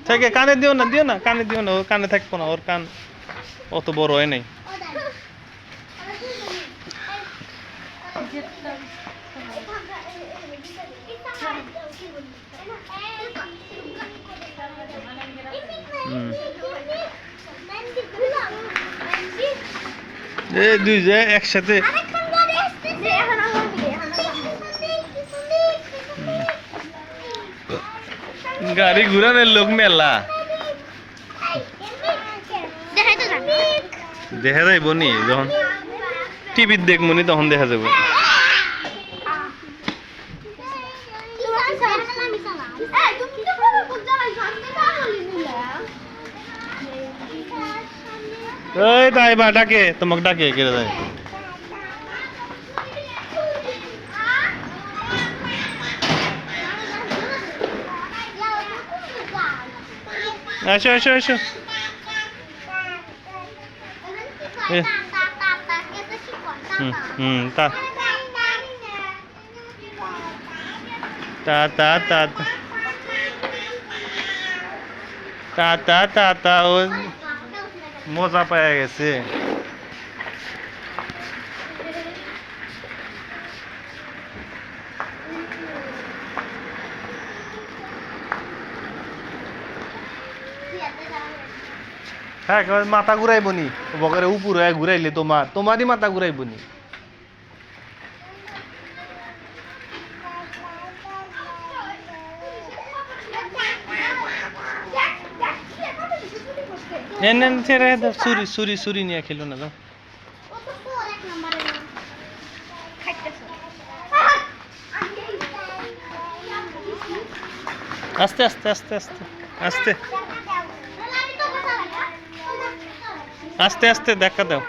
থেকে কানে দিও না কানে দিও না, ওর কানে থাকবো না, ওর কান অত বড় হয় নাই। এই দুই যে একসাথে গাড়ি ঘুরানোর লোক মেলা দেখা যাইব নি, যখন টিভির দেখবো নি তখন দেখা যাবো। এই তাই বা ডাকে, তোমাকে ডাকে কেড়ে দেয়। আসো আসো আসো। তা তা তা তা তা তা তা তা ও মজা পাওয়া গেছে। হ্যাঁ মাথা ঘুরাইব নি, বগরে উপরে ঘুরাইলে তোমারই মাথা ঘুরাইব নি। সুরি নিয়ে খেলো না তো। আস্তে আস্তে আস্তে আস্তে আস্তে আস্তে আস্তে দেখা দাও।